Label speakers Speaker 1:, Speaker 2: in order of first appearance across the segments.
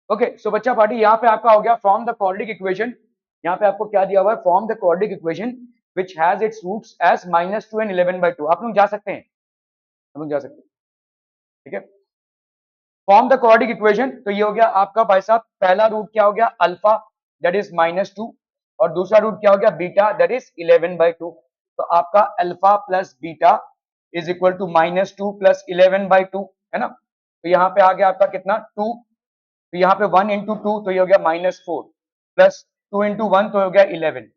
Speaker 1: Okay, सो बच्चा party यहाँ पे आपका हो गया फॉर्म द क्वाड्रेटिक इक्वेशन। यहाँ पे आपको क्या दिया हुआ है, form the quadratic equation which has its roots as -2 and 11/2। आप लोग जा सकते हैं, हम लोग जा सकते हैं, ठीक है। फॉर्म द क्वाड्रेटिक इक्वेशन, तो ये हो गया आपका भाई साहब, पहला रूट क्या हो गया अल्फा दैट इज -2, और दूसरा रूट क्या हो गया बीटा दैट इज 11/2। तो आपका alpha plus beta is equal to -2 plus 11/2, है ना। तो यहाँ पे आ गया आपका कितना 2, तो यहाँ पे 1 इंटू 2 तो ये हो गया -4 प्लस 2 इंटू 1 तो हो गया 11,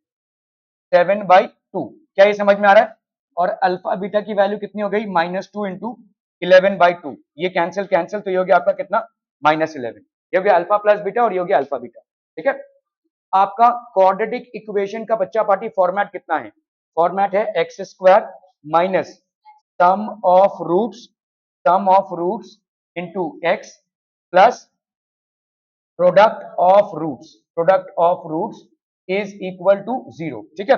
Speaker 1: 7/2। क्या ये समझ में आ रहा है। और अल्फा बीटा की वैल्यू कितनी हो गई, -2 इंटू 11/2। ये कैंसिल कैंसिल, तो ये हो गया आपका कितना -11। ये हो गया अल्फा प्लस बीटा और ये हो गया अल्फा बीटा, ठीक है। आपका क्वाड्रेटिक इक्वेशन का बच्चा पार्टी फॉर्मेट कितना है, फॉर्मेट है x square minus sum of roots into x plus product of roots is equal to 0, ठीक है।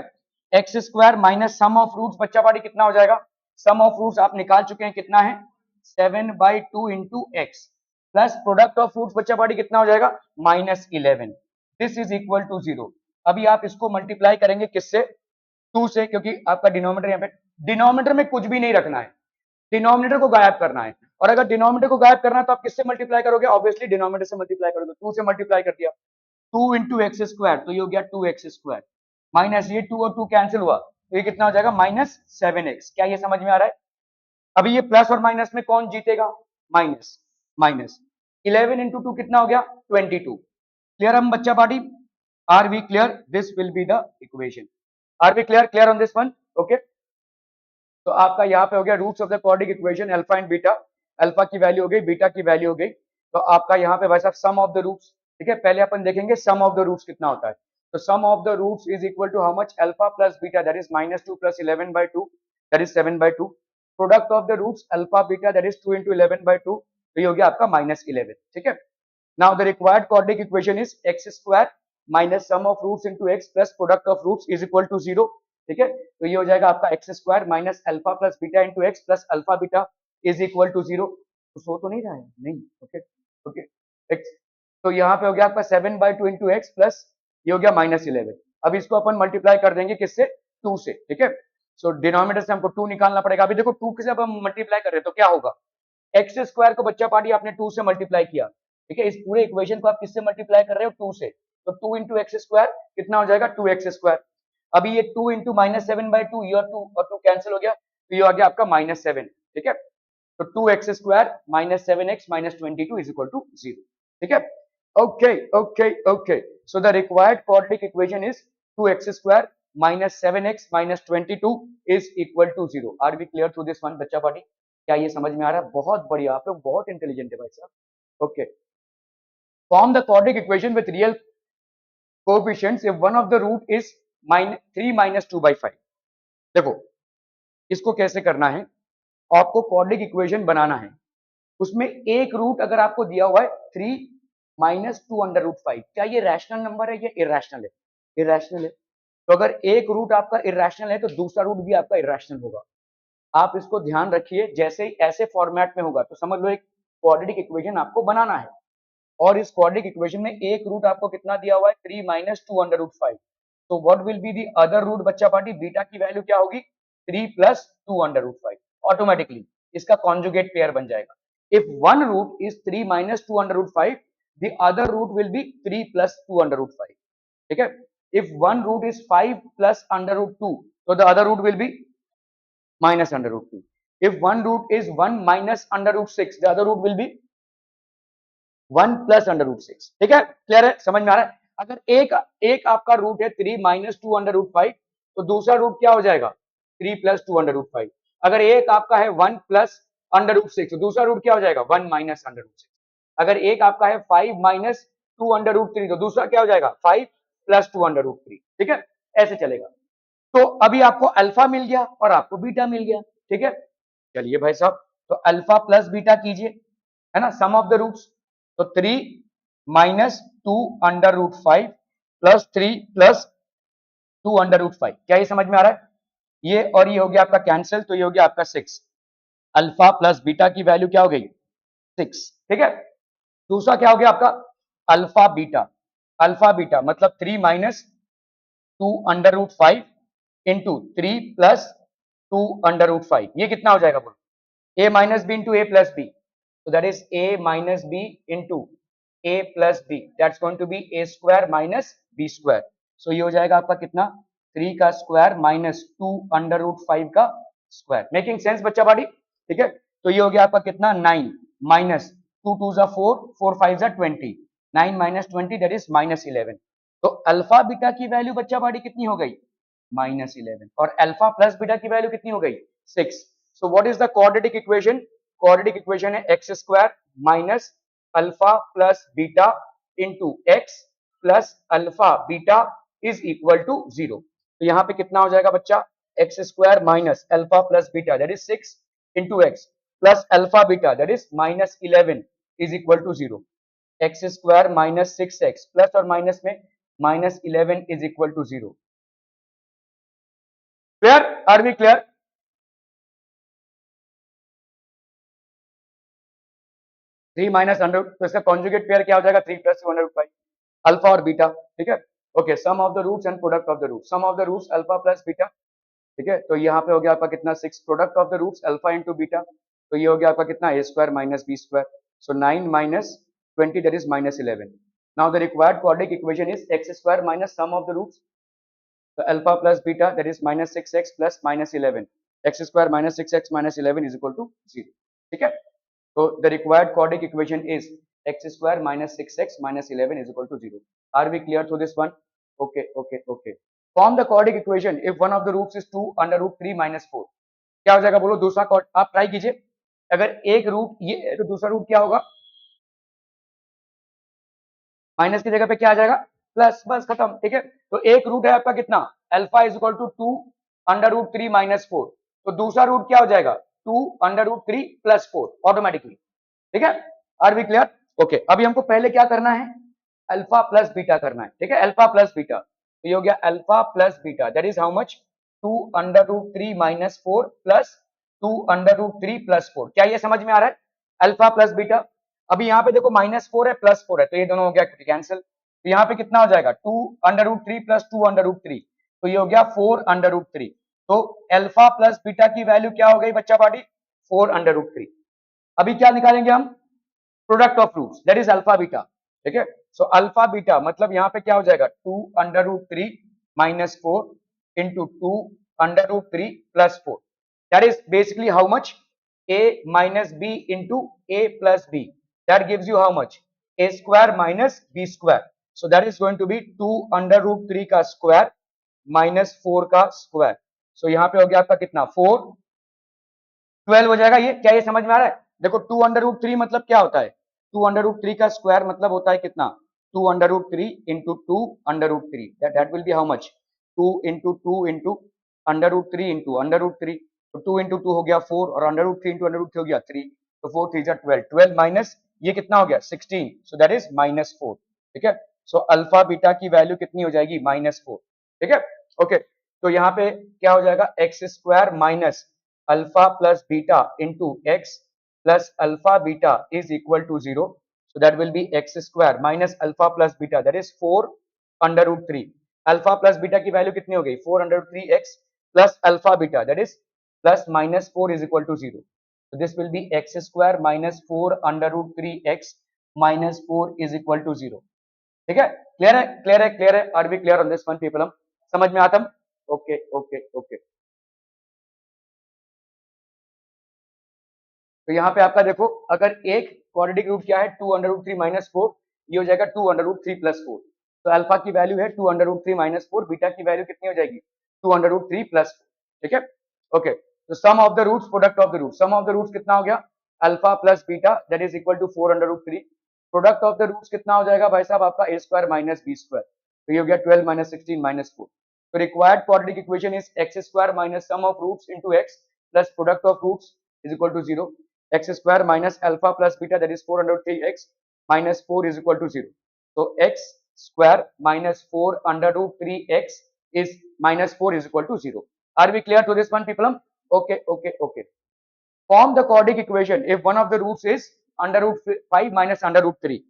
Speaker 1: X square minus sum of roots बच्चा पार्टी कितना हो जाएगा, सम ऑफ रूट्स आप निकाल चुके हैं, कितना है 7/2 into x plus product of roots बच्चा पार्टी कितना हो जाएगा -11। This is equal to 0। अभी आप इसको मल्टीप्लाई करेंगे किससे, 2 से, क्योंकि आपका डिनोमिनेटर यहाँ पे, डिनोमिनेटर में कुछ भी नहीं रखना है, डिनोमिनेटर को गायब करना है। और अगर डिनोमिनेटर को गायब करना है तो आप किससे मल्टीप्लाई करोगे, ऑब्वियसली डिनोमिनेटर से मल्टीप्लाई करोगे। 2 से मल्टीप्लाई कर दिया, 2 इंटू एक्स स्क्वायर, तो ये हो गया 2x स्क्वायर माइनस ये 2 और 2 कैंसिल हुआ, तो ये कितना हो जाएगा -7x। क्या ये समझ में आ रहा है। अभी ये प्लस और माइनस में कौन जीतेगा, माइनस माइनस 11 इंटू 2 कितना हो गया 22। क्लियर हम बच्चा party, are we clear, this will be the equation. Are we clear, clear on this one, okay. तो आपका यहाँ पे हो गया roots of the quadratic equation alpha and beta, alpha की वैल्यू हो गई, बीटा की वैल्यू हो गई। तो आपका यहाँ पे भाई साहब सम ऑफ द रूट्स, ठीक है। पहले अपन देखेंगे सम ऑफ द रूट्स कितना होता है। तो sum of the roots is equal to how much, alpha plus beta that is -2 plus 11/2 that is 7/2। Product of the roots alpha beta that is 2 into 11/2, तो ये हो गया आपका -11, ठीक है। Now the required quadratic equation is x square minus sum of roots into x plus product of roots is equal to 0, ठीक है। तो ये हो जाएगा आपका x square minus alpha plus beta into x plus alpha beta is equal to 0। तो सो तो नहीं रहा है, नहीं, ओके ओके एक्स। तो यहाँ पे हो गया आपका 7/2 इंटू एक्स प्लस ये हो गया -11। अब इसको अपन मल्टीप्लाई कर देंगे किससे, 2 से, ठीक है। सो डिनोमिनेटर से हमको 2 निकालना पड़ेगा। अभी देखो 2 से अब हम मल्टीप्लाई कर रहे हैं तो क्या होगा, एक्स स्क्वायर को बच्चा पार्टी आपने 2 से मल्टीप्लाई किया, ठीक है। इस पूरे इक्वेशन को आप किससे मल्टीप्लाई कर रहे हो, 2 से। तो 2 इंटू एक्स स्क्वायर कितना हो जाएगा 2x स्क्वायर। अभी ये 2 इंटू -7/2, ये 2 और 2 कैंसिल हो गया, तो ये आ गया आपका -7, ठीक है। तो 2x square minus 7x minus 22 is equal to 0, ठीक है। Okay okay okay, so the required quadratic equation is 2x square minus 7x minus 22 is equal to 0। Are we clear to this one बच्चा party, क्या ये समझ में आ रहा है, बहुत बढ़िया, आप लोग बहुत इंटेलिजेंट है भाई साहब, okay. Form the quadratic equation with real coefficients if one of the root is 3 - 2/5। देखो इसको कैसे करना है, आपको क्वाड्रेटिक इक्वेशन बनाना है, उसमें एक रूट अगर आपको दिया हुआ है 3 - 2/5, क्या ये रैशनल नंबर है या इरेशनल है, इरेशनल है। तो अगर एक रूट आपका इरेशनल है तो दूसरा रूट भी आपका इरेशनल होगा। आप इसको ध्यान रखिए, जैसे ही ऐसे फॉर्मेट में होगा तो समझ लो एक क्वाड्रेटिक इक्वेशन आपको बनाना है, और इस क्वाड्रेटिक इक्वेशन में एक रूट आपको कितना दिया हुआ है 3 - 2/5। तो what will be the other root बच्चा पार्टी, बीटा की वैल्यू क्या होगी 3 + 2/5, ऑटोमेटिकली इसका कॉन्जुगेट पेयर बन जाएगा। If one root is 3 - 2/5, the other root will be 3 + 2/5, ठीक है। इफ वन रूट इज 5 + √2, तो the other root will be -√2। if one root is 1 - √6, the other root will be 1 + √6, ठीक है। क्लियर है, समझ में आ रहा है। अगर एक आपका रूट है 3 - 2/5, तो दूसरा रूट क्या हो जाएगा 3 + 2/5। अगर एक आपका है 1 + √6, तो दूसरा रूट क्या हो जाएगा 1 - √6। अगर एक आपका है 5 - 2/3, तो दूसरा क्या हो जाएगा 5 + 2/3, ठीक है। ऐसे चलेगा। तो अभी आपको अल्फा मिल गया और आपको बीटा मिल गया, ठीक है। चलिए भाई साहब, तो अल्फा प्लस बीटा कीजिए, है ना, सम ऑफ द रूट्स। तो 3 - 2/5 प्लस 3 + 2/5, क्या ये समझ में आ रहा है। ये और ये हो गया आपका कैंसिल, तो ये हो गया आपका 6। अल्फा प्लस बीटा की वैल्यू क्या हो गई 6, ठीक है। दूसरा क्या हो गया आपका अल्फा बीटा मतलब 3 minus 2 under root 5 into 3 plus 2 under root 5, ये कितना हो जाएगा बोलो, a minus b into a plus b, so that is a minus b into a plus b, that's going to be a square minus b square, so ये हो जाएगा आपका कितना 3 का स्क्वायर माइनस 2 अंडर रूट 5 का square, making sense बच्चा बाड़ी, ठीक है। तो ये हो गया आपका कितना 9 माइनस 2 2 जा 4 4 5 जा 20, 9 माइनस 20 दैट इज माइनस 11, तो अल्फा बीटा की वैल्यू बच्चा बाड़ी कितनी हो गई माइनस 11, और अल्फा प्लस बीटा की वैल्यू कितनी हो गई 6, so what is the quadratic equation, quadratic equation है x square minus alpha plus beta into x plus alpha beta is equal to 0, तो यहाँ पे कितना हो जाएगा बच्चा x square minus alpha plus beta that is 6 into x plus alpha beta that is minus 11 is equal to 0, x square minus 6x plus और minus में minus 11 is equal to 0, clear, are we clear. 3 minus under, तो इसका conjugate pair क्या हो जाएगा 3 plus 2 under root 5, alpha और beta, ठीक है। Okay, sum of the roots and product of the root, sum of the roots alpha plus beta, ठीक है, तो यहाँ पे हो गया आपका कितना 6, product of the roots alpha into beta, तो ये हो गया आपका कितना a square minus b square, so 9 minus 20 that is minus 11, now the required quadratic equation is x square minus sum of the roots, तो alpha plus beta that is minus 6x plus minus 11, x square minus 6x minus 11 is equal to 0, ठीक है। So the required quadratic equation is x square minus 6x minus 11 is equal to 0. Are we clear through this one? Okay, okay, okay. Form the quadratic equation if one of the roots is 2 under root 3 minus 4. क्या हो जाएगा बोलो, दूसरा आप try कीजिए, अगर एक root ये है तो दूसरा रूट क्या होगा, माइनस की जगह पे क्या आ जाएगा प्लस, बस खत्म, ठीक है। तो एक रूट है आपका कितना alpha is equal to 2 under root 3 minus 4, तो दूसरा रूट क्या हो जाएगा 2 अंडर रूट 3 प्लस 4 ऑटोमेटिकली, ठीक है। Are we clear, okay. अभी हमको पहले क्या करना है अल्फा प्लस बीटा करना है, ठीक है, अल्फा प्लस बीटा, तो ये हो गया alpha plus beta that is how much 2 under root 3 minus 4 plus 2 under root 3 plus 4, क्या ये समझ में आ रहा है अल्फा प्लस बीटा। अभी यहाँ पे देखो -4 है +4 है, तो ये दोनों हो गया कैंसिल, तो यहाँ पे कितना हो जाएगा 2 under root 3 plus 2 under root 3, तो ये हो गया 4 अंडर रूट 3, तो अल्फा प्लस बीटा की वैल्यू क्या हो गई बच्चा पार्टी 4 अंडर रूट 3। अभी क्या निकालेंगे हम product of roots that is alpha beta, ठीक है। सो अल्फा बीटा मतलब यहाँ पे क्या हो जाएगा 2 under root 3 minus 4 into 2 under root 3 plus 4, that is basically how much a minus b into a plus b, that gives you how much a square minus b square, so that is going to be 2 under root 3 का square minus 4 का square, सो यहाँ पे हो गया आपका कितना 4 12 हो जाएगा, ये क्या ये समझ में आ रहा है, देखो 2 अंडर रूट 3 मतलब क्या होता है 2 अंडर रूट 3 का स्क्वायर मतलब होता है कितना 2 under root 3 into 2 under root 3, that will be how much 2 into 2 into under root 3 into under root 3, तो 2 इंटू 2 हो गया 4 और under root 3 into under root 3 हो गया 3, तो 4 3 जा 12, 12 माइनस ये कितना हो गया 16, सो दैट इज -4, ठीक है। सो अल्फा बीटा की वैल्यू कितनी हो जाएगी -4, ठीक है, ओके। तो यहाँ पे क्या हो जाएगा x square minus alpha plus beta into x plus alpha beta is equal to 0, so that will be x square minus alpha plus beta that is 4 under root 3, alpha plus beta की value कितनी हो गई 4 under root 3x plus alpha beta that is plus minus 4 is equal to 0, so this will be x square minus 4 under root 3x minus 4 is equal to 0, ठीक है, clear है clear है clear है, are we clear on this one people, हम समझ में आता, okay okay okay. तो यहाँ पे आपका देखो अगर एक क्वाड्रेटिक रूट क्या है 2 अंडर रूट 3 माइनस 4, ये हो जाएगा 2 अंडर रूट 3 प्लस 4, तो अल्फा की वैल्यू है 2 अंडर रूट 3 माइनस 4, बीटा की वैल्यू कितनी हो जाएगी 2 अंडर रूट 3 प्लस 4, ठीक है, ओके। तो sum of the roots product of the root, sum of the roots कितना हो गया alpha plus beta that is equal to 4 under root 3, product of the roots कितना हो जाएगा भाई साहब आपका a square minus b square, तो ये हो गया 12 माइनस 16 माइनस 4, तो required quadratic equation is x square minus sum of roots into x plus product of roots is equal to 0, x square minus alpha plus beta that is 4 under 3x minus 4 is equal to 0. So x square minus 4 under root 3x is minus 4 is equal to 0. Are we clear to this one people? Okay, okay, okay. Form the quadratic equation if one of the roots is under root 5 minus under root 3.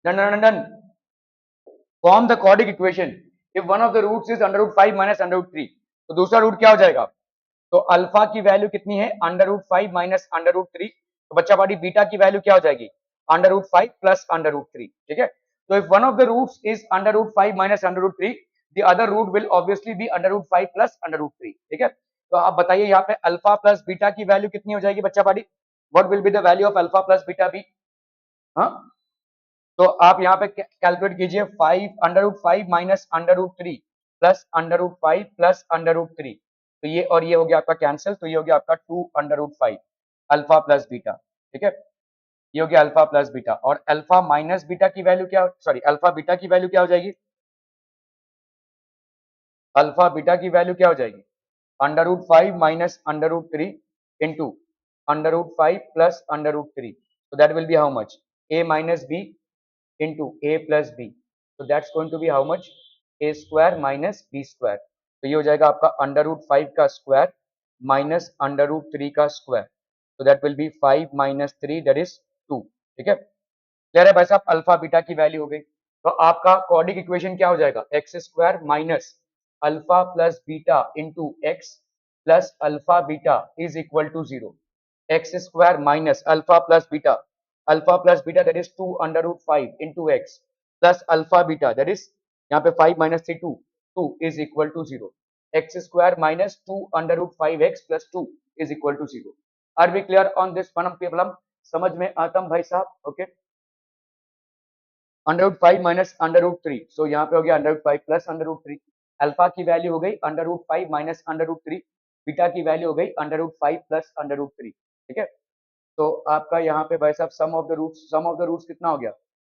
Speaker 1: Done done done. Form the quadratic equation if one of the roots is under root 5 minus under root 3। तो दूसरा root क्या हो जाएगा? तो alpha की value कितनी है? Under root 5 minus under root 3। तो बच्चा पार्टी बीटा की वैल्यू क्या हो जाएगी? Under root 5 plus under root 3। ठीक है, तो if one of the roots is under root 5 minus under root 3, the other root will obviously be under root 5 plus under root 3। ठीक है, तो आप बताइए यहाँ पे अल्फा प्लस बीटा की वैल्यू कितनी हो जाएगी बच्चा party? What will be the value of alpha plus beta be? हाँ, तो आप यहाँ पे कैलकुलेट कीजिए 5 under root 5 minus under root 3 plus under root 5 plus under root 3। तो ये और ये हो गया आपका कैंसिल, तो ये हो गया आपका 2 under root 5 alpha plus beta. ठीक है, ये हो गया अल्फा प्लस बीटा। और अल्फा माइनस बीटा की वैल्यू क्या, सॉरी अल्फा बीटा की वैल्यू क्या हो जाएगी? अल्फा बीटा की वैल्यू क्या हो जाएगी? Under root 5 minus under root 3 into under root 5 plus under root 3। so that will be how much? a minus b into a plus b, so that's going to be how much? a square minus b square। तो ये हो जाएगा आपका under root 5 का square minus under root 3 का square. so that will be 5 minus 3, that is 2। ठीक है, clear है भाई साहब? अल्फा बीटा की वैल्यू हो गई। तो आपका क्वाड्रिक इक्वेशन क्या हो जाएगा? X square minus alpha plus beta into x plus alpha beta is equal to 0। X square minus alpha plus beta that is 2 under root 5 into x plus alpha beta that is यहाँ पे 5 minus 3 2 is equal to 0। X square minus 2 under root 5 x plus 2 is equal to 0। Are we clear on this problem? समझ में आतम भाई साहब? Okay, under root 5 minus under root 3, so यहाँ पे हो गया under root 5 plus under root 3। Alpha की value हो गई under root 5 minus under root 3, beta की वैल्यू हो गई under root 5 plus under root 3। ठीक है, तो आपका यहाँ पे भाई साहब सम ऑफ द रूट्स कितना हो गया?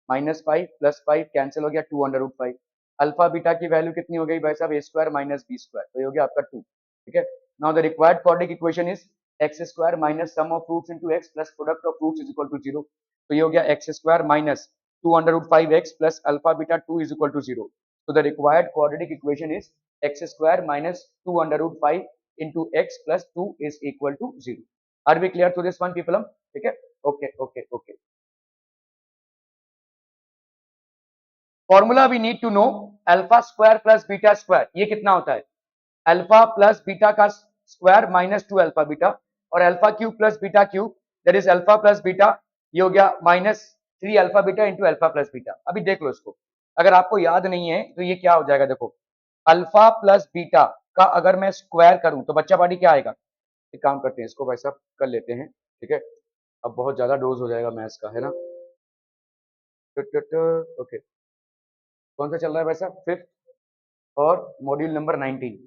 Speaker 1: माइनस 5 प्लस 5 कैंसिल हो गया 2 अंडर रूट 5। अल्फा बीटा की वैल्यू कितनी हो गई भाई साहब? A square minus b square, तो ये हो गया आपका 2। ठीक है, now the required quadratic equation is x square minus sum of roots into x plus product of roots is equal to 0। तो ये हो गया x square minus 2 under root 5x plus alpha beta 2 is equal to 0। So the required quadratic equation is x square minus 2 under root 5 into x plus 2 is equal to 0। Are we clear to this one people? ठीक है, okay okay okay. Formula we need to know, alpha square plus beta square ये कितना होता है? Alpha plus beta का square minus 2 alpha beta, और alpha cube plus beta cube that is alpha plus beta, ये हो गया minus 3 alpha beta into alpha plus beta. अभी देख लो इसको, अगर आपको याद नहीं है तो ये क्या हो जाएगा? देखो, अल्फा प्लस बीटा का अगर मैं स्क्वायर करूं तो बच्चा पार्टी क्या आएगा? एक काम करते हैं, इसको भाई साहब कर लेते हैं। ठीक है, अब बहुत ज्यादा डोज हो जाएगा मैथ्स का, है ना? ओके, कौन सा चल रहा है भाई साहब? फिफ्थ और मॉड्यूल नंबर 19।